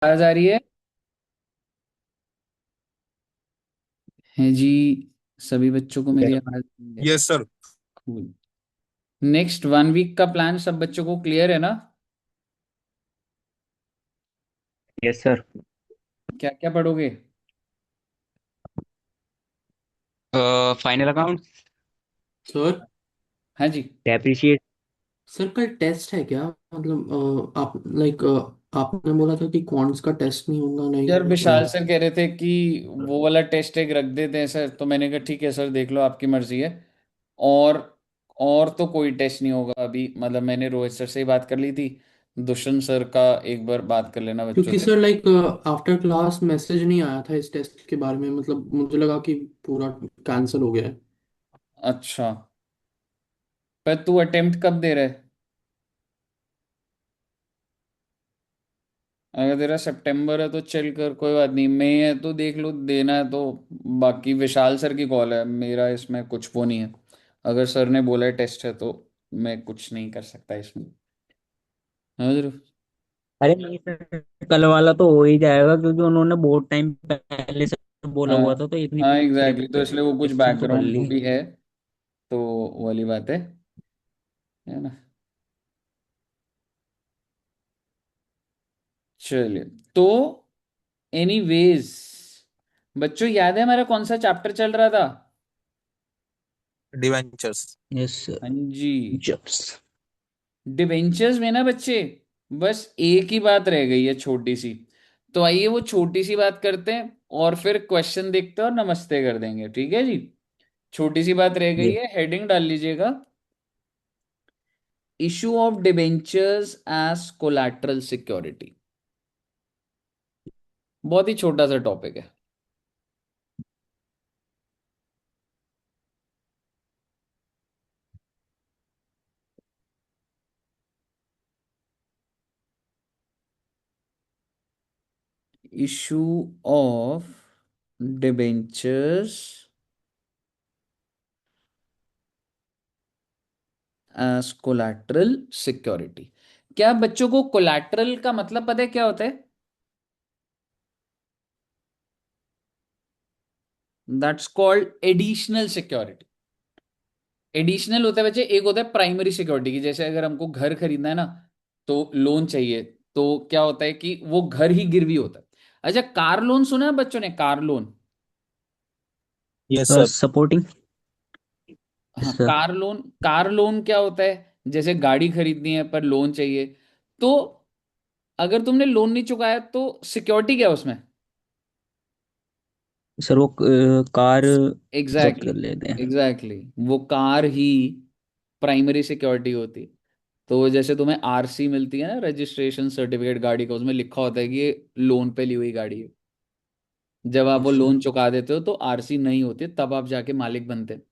आवाज आ रही है जी। सभी बच्चों को मेरी आवाज आ रही है। Yes sir. Cool. Next 1 week का प्लान सब बच्चों को क्लियर है ना? Yes sir. क्या क्या पढ़ोगे? Final account. सर। हाँ जी। डेप्रिशिएट। सर कल टेस्ट है क्या? मतलब आप लाइक आपने बोला था कि क्वांट्स का टेस्ट नहीं होगा नहीं। यार विशाल सर कह रहे थे कि वो वाला टेस्ट एक रख देते हैं सर, तो मैंने कहा ठीक है सर, देख लो आपकी मर्जी है। और और तो कोई टेस्ट नहीं होगा अभी, मतलब मैंने रोहित सर से ही बात कर ली थी। दुष्यंत सर का एक बार बात कर लेना बच्चों क्योंकि से। Sir like after class message नहीं आया था इस टेस्ट के बारे में, मतलब मुझे लगा कि पूरा कैंसिल हो गया है। अच्छा, पर तू अटेम्प्ट कब दे रहा है? अगर तेरा सितंबर है तो चल कर, कोई बात नहीं। मई है तो देख लो, देना है तो। बाकी विशाल सर की कॉल है, मेरा इसमें कुछ वो नहीं है। अगर सर ने बोला है टेस्ट है तो मैं कुछ नहीं कर सकता इसमें। समझ रहे हो? अरे नहीं सर, कल वाला तो हो ही जाएगा क्योंकि उन्होंने बहुत टाइम पहले से बोला हाँ हुआ था, तो इतनी हाँ प्रेप एग्जैक्टली, तो इसलिए वो कुछ क्वेश्चन तो कर बैकग्राउंड वो लिए। भी है। तो वो वाली बात है ना? चलिए। तो एनीवेज, बच्चों याद है हमारा कौन सा चैप्टर चल रहा था? डिवेंचर्स। Yes sir. हाँ जी। जब्स। डिबेंचर्स में ना बच्चे, बस एक ही बात रह गई है छोटी सी। तो आइए वो छोटी सी बात करते हैं, और फिर क्वेश्चन देखते हैं और नमस्ते कर देंगे, ठीक है जी? छोटी सी बात रह गई ये है, हेडिंग डाल लीजिएगा। Issue of debentures as collateral security. बहुत ही छोटा सा टॉपिक है। Issue of debentures as collateral security. क्या बच्चों को कोलैटरल का मतलब पता है क्या होता है? That's called additional security. Additional होता है बच्चे, एक होता है प्राइमरी सिक्योरिटी की, जैसे अगर हमको घर खरीदना है ना, तो लोन चाहिए। तो क्या होता है कि वो घर ही गिरवी होता है। अच्छा, कार लोन सुना है बच्चों ने? Car loan. Yes sir. Supporting. हाँ, sir car loan. Car loan क्या होता है? जैसे गाड़ी खरीदनी है पर लोन चाहिए। तो अगर तुमने लोन नहीं चुकाया तो सिक्योरिटी क्या है उसमें? सर वो कार जब्त एग्जैक्टली कर लेते हैं। एग्जैक्टली, वो कार ही प्राइमरी सिक्योरिटी होती है। तो जैसे तुम्हें आरसी मिलती है ना, रजिस्ट्रेशन सर्टिफिकेट गाड़ी का, उसमें लिखा होता है कि ये लोन पे ली हुई गाड़ी है। जब आप वो यस सर। लोन चुका देते हो तो आरसी नहीं होती, तब आप जाके मालिक बनते हैं।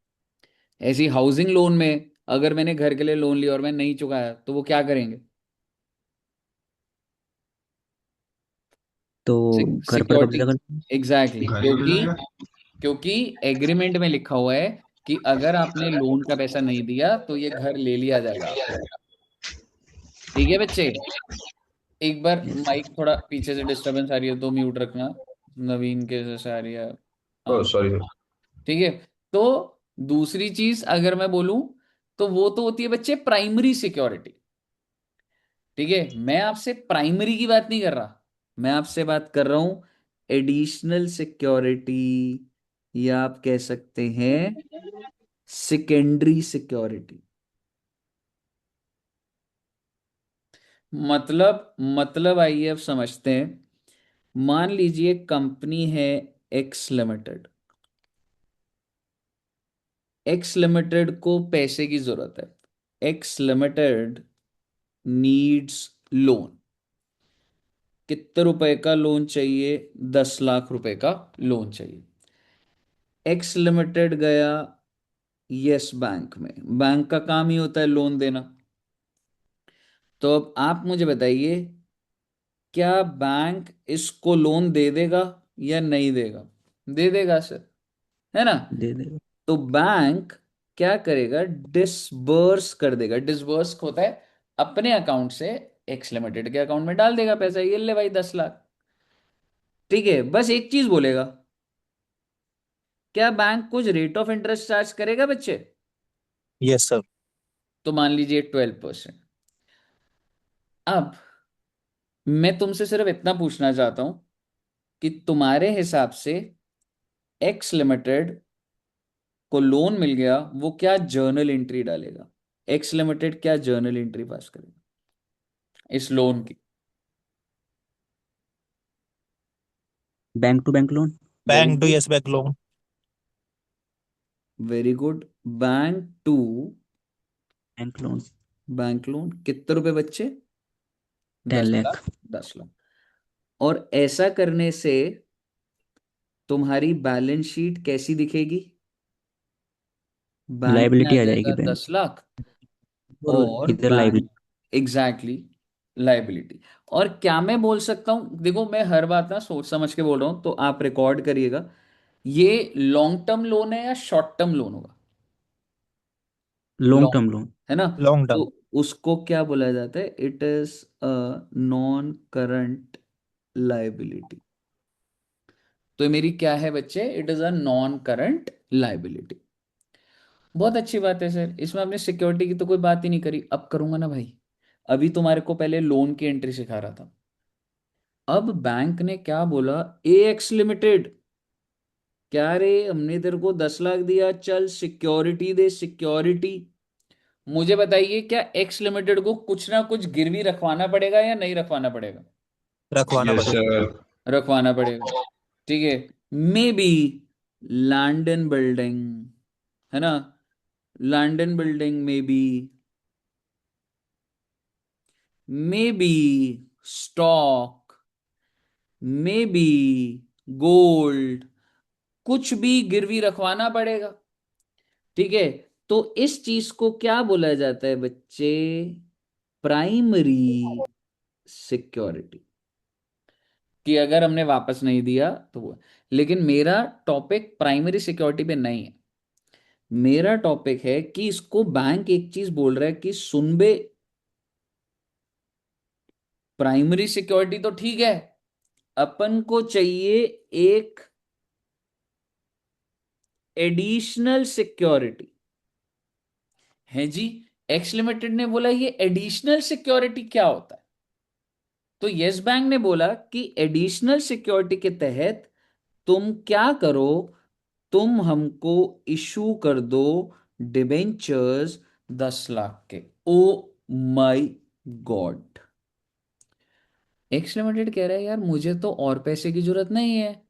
ऐसी हाउसिंग लोन में, अगर मैंने घर के लिए लोन लिया और मैं नहीं चुकाया तो वो क्या करेंगे? तो घर पर सिक्योरिटी। कब्जा करते हैं। एग्जैक्टली, घर ही मिल क्योंकि जाएगा। क्योंकि एग्रीमेंट में लिखा हुआ है कि अगर आपने लोन का पैसा नहीं दिया तो ये घर ले लिया जाएगा आपसे। ठीक है बच्चे? एक बार यस। माइक थोड़ा पीछे से डिस्टरबेंस आ रही है तो म्यूट रखना। नवीन के जैसे आ रही है। ओह हाँ। सॉरी। ठीक है। तो दूसरी चीज अगर मैं बोलूं, तो वो तो होती है बच्चे प्राइमरी सिक्योरिटी। ठीक है, मैं आपसे प्राइमरी की बात नहीं कर रहा। मैं आपसे बात कर रहा हूं एडिशनल सिक्योरिटी, या आप कह सकते हैं सेकेंडरी सिक्योरिटी। मतलब आइए अब समझते हैं। मान लीजिए कंपनी है एक्स लिमिटेड। एक्स लिमिटेड को पैसे की जरूरत है। X limited needs loan. कितने रुपए का लोन चाहिए? 10 लाख रुपए का लोन चाहिए। एक्स लिमिटेड गया यस बैंक में। बैंक का काम ही होता है लोन देना। तो अब आप मुझे बताइए, क्या बैंक इसको लोन दे देगा या नहीं देगा? दे देगा सर, है ना? दे देगा। तो बैंक क्या करेगा? डिसबर्स कर देगा। डिसबर्स होता है अपने अकाउंट से एक्स लिमिटेड के अकाउंट में डाल देगा पैसा, ये ले भाई 10 लाख। ठीक है, बस एक चीज बोलेगा, क्या बैंक कुछ रेट ऑफ इंटरेस्ट चार्ज करेगा बच्चे? Yes sir. तो मान लीजिए 12%। अब मैं तुमसे सिर्फ इतना पूछना चाहता हूं कि तुम्हारे हिसाब से एक्स लिमिटेड को लोन मिल गया, वो क्या जर्नल एंट्री डालेगा? एक्स लिमिटेड क्या जर्नल एंट्री पास करेगा इस लोन की? Bank to bank loan. Very bank to good, yes bank loan. Very good. Bank to bank loan. Bank loan कितने रुपए बच्चे? 10 लाख। 10 लाख। 10 लाख। और ऐसा करने से तुम्हारी बैलेंस शीट कैसी दिखेगी? बैंक में आ लाइबिलिटी आ जाएगी जाएगा बैंक। 10 लाख, और और इधर बैंक, लाइबिलिटी। Exactly, liability. और क्या मैं बोल सकता हूं, देखो मैं हर बात ना सोच समझ के बोल रहा हूं, तो आप रिकॉर्ड करिएगा। ये लॉन्ग टर्म लोन है या शॉर्ट टर्म लोन होगा? Long long, term loan. है ना? Long term. तो उसको क्या बोला जाता है? It is a non current liability. तो ये मेरी क्या है बच्चे? It is a non current liability. बहुत अच्छी बात है सर, इसमें आपने सिक्योरिटी की तो कोई बात ही नहीं करी, अब करूंगा ना भाई। अभी तुम्हारे को पहले लोन की एंट्री सिखा रहा था। अब बैंक ने क्या बोला? ए एक्स लिमिटेड, क्या रे, हमने तेरे को 10 लाख दिया, चल सिक्योरिटी दे, सिक्योरिटी। मुझे बताइए, क्या एक्स लिमिटेड को कुछ ना कुछ गिरवी रखवाना पड़ेगा या नहीं रखवाना पड़ेगा? रखवाना यस पड़ेगा। सर। रखवाना पड़ेगा। ठीक है। मे बी लैंड बिल्डिंग, है ना? Land building may be stock, may be gold, कुछ भी गिरवी रखवाना पड़ेगा। ठीक है। तो इस चीज को क्या बोला जाता है बच्चे? Primary security. कि अगर हमने वापस नहीं दिया तो वो, लेकिन मेरा टॉपिक प्राइमरी सिक्योरिटी पे नहीं है। मेरा टॉपिक है कि इसको बैंक एक चीज बोल रहा है कि सुन बे, प्राइमरी सिक्योरिटी तो ठीक है, अपन को चाहिए एक एडिशनल सिक्योरिटी। है जी। एक्स लिमिटेड ने बोला ये एडिशनल सिक्योरिटी क्या होता है? तो यस बैंक ने बोला कि एडिशनल सिक्योरिटी के तहत तुम क्या करो, तुम हमको इशू कर दो डिबेंचर्स 10 लाख के। Oh my God. X limited कह रहा है यार मुझे तो और पैसे की जरूरत नहीं है,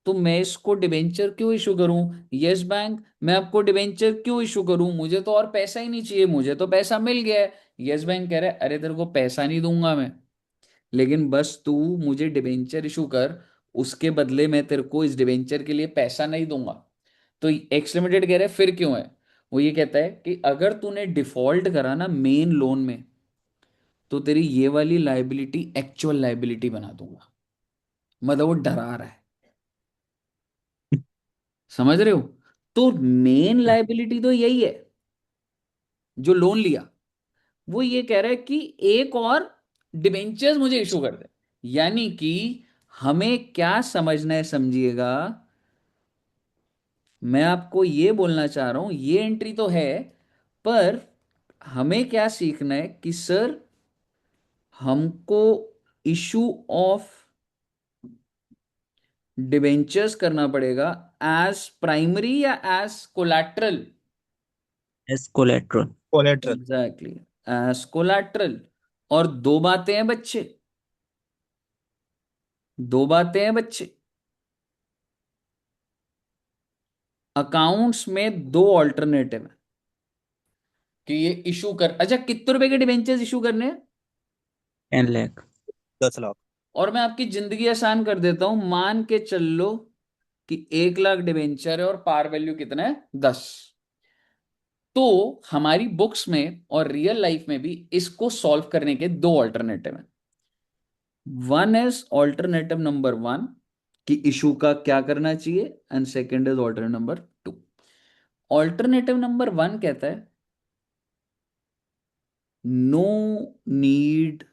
तो मैं इसको डिबेंचर क्यों इशू करूं? यस बैंक, मैं आपको डिबेंचर क्यों इशू करूं? मुझे तो और पैसा ही नहीं चाहिए, मुझे तो पैसा मिल गया है। यस बैंक कह रहा है अरे तेरे को पैसा नहीं दूंगा मैं, लेकिन बस तू मुझे डिबेंचर इशू कर, उसके बदले मैं तेरे को इस डिबेंचर के लिए पैसा नहीं दूंगा। तो एक्स लिमिटेड कह रहा है फिर क्यों है? वो ये कहता है कि अगर तूने डिफॉल्ट करा ना मेन लोन में, तो तेरी ये वाली लाइबिलिटी एक्चुअल लाइबिलिटी बना दूंगा। मतलब वो डरा रहा है, समझ रहे हो? तो मेन लाइबिलिटी तो यही है, जो लोन लिया, वो ये कह रहा है कि एक और डिबेंचर्स मुझे इशू कर दे। यानी कि हमें क्या समझना है, समझिएगा। मैं आपको ये बोलना चाह रहा हूं, ये एंट्री तो है, पर हमें क्या सीखना है कि सर हमको इशू ऑफ डिबेंचर्स करना पड़ेगा एज प्राइमरी या as collateral? As collateral. Collateral. Exactly, as collateral. और दो बातें हैं बच्चे, दो बातें हैं बच्चे। अकाउंट्स में दो ऑल्टरनेटिव है कि ये इशू कर, अच्छा कितने रुपए के डिबेंचर्स इशू करने हैं? 10 लाख। 10 लाख। और मैं आपकी जिंदगी आसान कर देता हूं, मान के चल लो कि 1 लाख डिबेंचर है और पार वैल्यू कितना है? 10। तो हमारी बुक्स में और रियल लाइफ में भी इसको सॉल्व करने के दो ऑल्टरनेटिव हैं। वन इज ऑल्टरनेटिव नंबर 1 कि इशू का क्या करना चाहिए, and second is alternative number 2। Alternative number 1 कहता है no need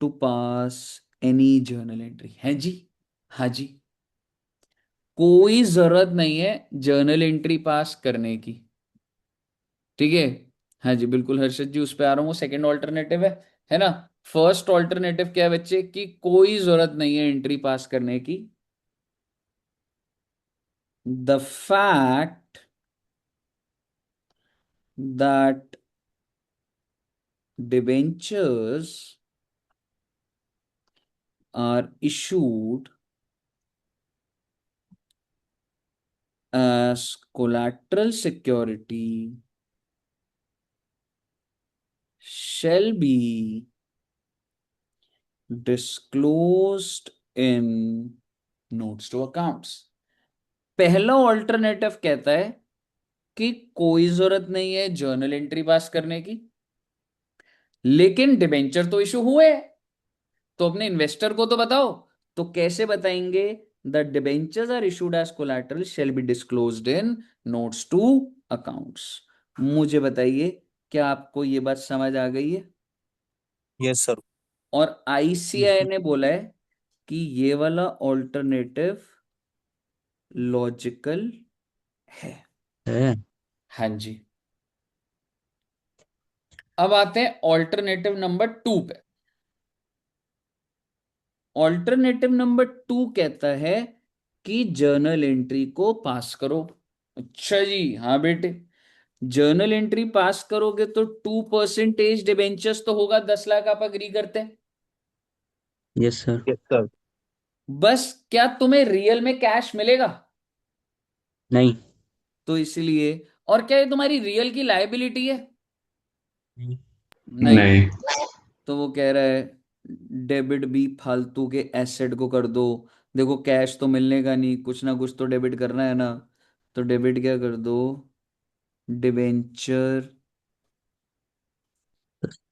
to pass any journal entry है जी। हाँ जी, कोई जरूरत नहीं है जर्नल एंट्री पास करने की। ठीक है। हाँ जी बिल्कुल हर्षद जी, उस पे आ रहा हूँ, वो सेकंड ऑल्टरनेटिव है ना। फर्स्ट ऑल्टरनेटिव क्या है बच्चे, कि कोई जरूरत नहीं है एंट्री पास करने की। The fact that debentures are issued as collateral security shall be disclosed in notes to accounts। पहला ऑल्टरनेटिव कहता है कि कोई जरूरत नहीं है जर्नल एंट्री पास करने की, लेकिन डिबेंचर तो इशू हुए हैं, तो अपने इन्वेस्टर को तो बताओ। तो कैसे बताएंगे, the debentures are issued as collateral shall be disclosed in notes to accounts. मुझे बताइए, क्या आपको ये बात समझ आ गई है? Yes sir. और आईसीआई ने बोला है कि ये वाला ऑल्टरनेटिव लॉजिकल है। है। हाँ जी। अब आते हैं ऑल्टरनेटिव नंबर 2 पे। ऑल्टरनेटिव नंबर 2 कहता है कि जर्नल एंट्री को पास करो। अच्छा जी, हाँ बेटे, जर्नल एंट्री पास करोगे तो 2% डिबेंचर्स तो होगा, 10 लाख आप अग्री करते हैं। Yes sir. Yes sir. बस क्या तुम्हें रियल में कैश मिलेगा? नहीं। तो इसलिए, और क्या ये तुम्हारी रियल की लायबिलिटी है? नहीं। नहीं। नहीं। तो वो कह रहा है डेबिट भी फालतू के एसेट को कर दो। देखो कैश तो मिलने का नहीं, कुछ ना कुछ तो डेबिट करना है ना। तो डेबिट क्या कर दो, debenture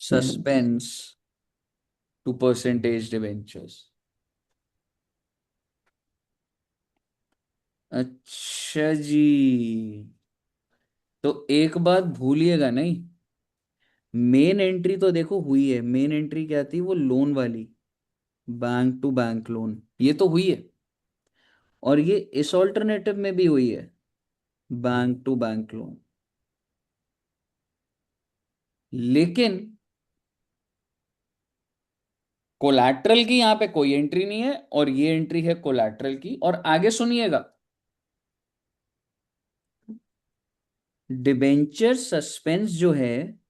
suspense to percentage debentures. अच्छा जी, तो एक बात भूलिएगा नहीं, मेन एंट्री तो देखो हुई है। मेन एंट्री क्या थी, वो लोन वाली, बैंक टू बैंक लोन, ये तो हुई है। और ये इस ऑल्टरनेटिव में भी हुई है, बैंक टू बैंक लोन। लेकिन कोलैटरल की यहां पे कोई एंट्री नहीं है, और ये एंट्री है कोलैटरल की। और आगे सुनिएगा, डिबेंचर सस्पेंस जो है,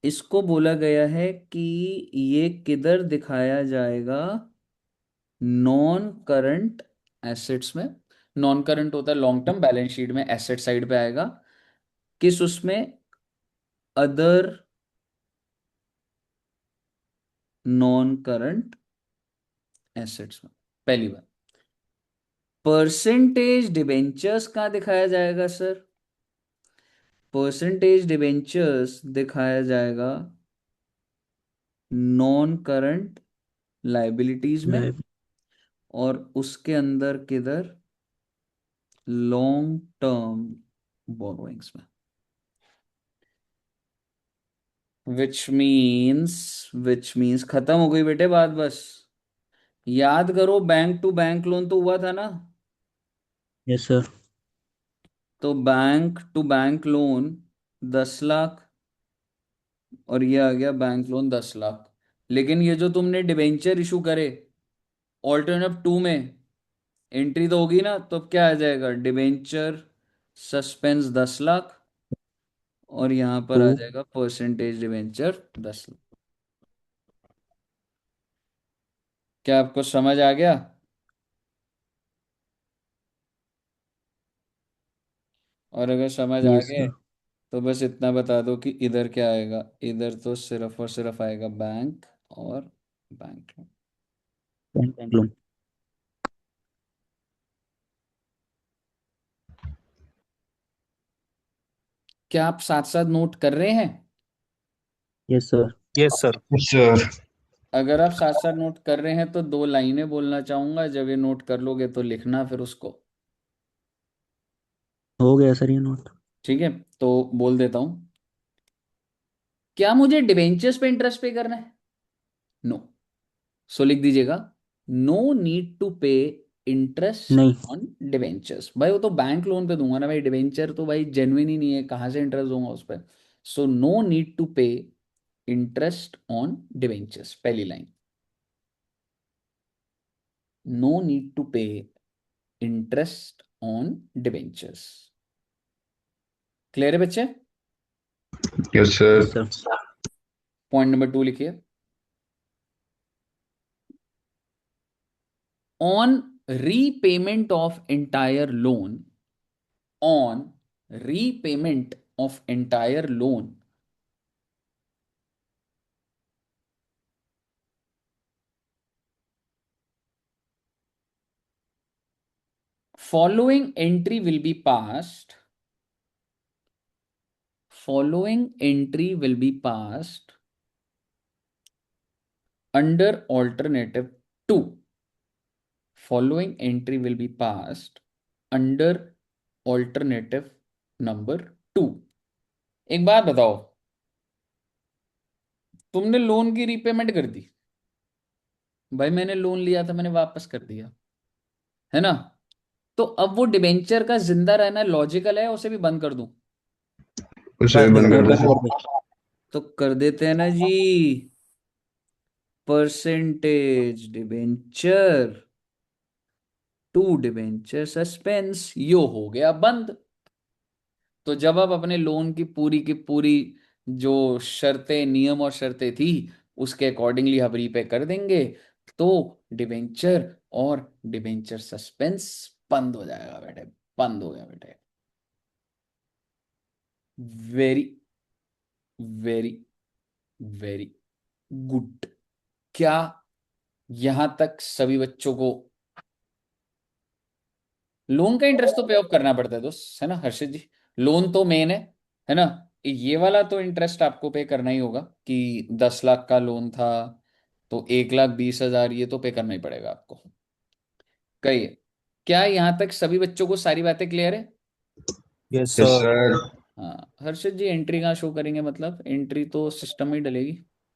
इसको बोला गया है कि ये किधर दिखाया जाएगा, नॉन करंट एसेट्स में। नॉन करंट होता है लॉन्ग टर्म, बैलेंस शीट में एसेट साइड पे आएगा। किस उसमें, अदर नॉन करंट एसेट्स में। पहली बात, परसेंटेज डिबेंचर्स कहाँ दिखाया जाएगा सर? परसेंटेज डिबेंचर्स दिखाया जाएगा नॉन करंट लाइबिलिटीज में, नहीं। और उसके अंदर किधर, लॉन्ग टर्म बोरोइंग्स में। विच मीन्स खत्म हो गई बेटे बात बस। याद करो, बैंक टू बैंक लोन तो हुआ था ना। Yes sir. तो bank to bank loan 10 lakh, और ये आ गया बैंक लोन 10 लाख। लेकिन ये जो तुमने डिबेंचर इशू करे ऑल्टरनेटिव 2 में, एंट्री तो होगी ना, तो अब क्या आ जाएगा, डिबेंचर सस्पेंस 10 लाख, और यहां पर टू। आ जाएगा परसेंटेज डिबेंचर 10 लाख। क्या आपको समझ आ गया? और अगर समझ आ यस गए सर। तो बस इतना बता दो कि इधर क्या आएगा, इधर तो सिर्फ और सिर्फ आएगा बैंक और bank loan. Bank bank loan. क्या आप साथ साथ नोट कर रहे हैं? Yes sir. Yes sir. Sir. अगर आप साथ साथ नोट कर रहे हैं तो 2 लाइनें बोलना चाहूंगा, जब ये नोट कर लोगे तो लिखना फिर उसको। हो गया सर ये नोट। ठीक है, तो बोल देता हूं। क्या मुझे डिबेंचर्स पे इंटरेस्ट पे करना है? नो। सो लिख दीजिएगा, नो नीड टू पे इंटरेस्ट नहीं। On debentures. भाई वो तो बैंक लोन पे दूंगा ना भाई, डिवेंचर तो भाई जेन्युइन ही नहीं है, कहाँ से इंटरेस्ट दूंगा उस पर। सो नो नीड टू पे इंटरेस्ट ऑन डिवेंचर्स, पहली लाइन, नो नीड टू पे इंटरेस्ट ऑन डिवेंचर्स। क्लियर है बच्चे? Yes sir. Yes sir. Point number 2 लिखिए, on repayment of entire loan, on repayment of entire loan, following entry will be passed, following entry will be passed under alternative 2, following entry will be passed under alternative number 2। एक बात बताओ, तुमने loan की repayment कर दी, भाई मैंने loan लिया था मैंने वापस कर दिया, है ना? तो अब वो डिबेंचर का जिंदा रहना लॉजिकल है, उसे भी बंद कर दूं? उसे भी बंद वो कर दो बंद सर। कर दे। तो कर देते हैं ना जी, percentage debenture to debenture suspense, यो हो गया बंद। तो जब आप अपने लोन की पूरी जो शर्तें, नियम और शर्तें थी, उसके अकॉर्डिंगली आप रीपे कर देंगे, तो डिबेंचर और डिबेंचर सस्पेंस बंद हो जाएगा बेटे, बंद हो गया बेटे। Very very very good. क्या यहां तक सभी बच्चों को लोन का इंटरेस्ट तो पे ऑफ करना पड़ता है दोस्त, है ना हर्षित जी? लोन तो मेन है ना? ये वाला तो इंटरेस्ट आपको पे करना ही होगा, कि 10 लाख का लोन था तो 1,20,000 ये तो पे करना ही पड़ेगा आपको। कहिए, क्या यहां तक सभी बच्चों को सारी बातें क्लियर है? Yes yes sir. सर। हाँ हर्षित जी, एंट्री कहाँ शो करेंगे? मतलब एंट्री तो सिस्टम में ही डलेगी।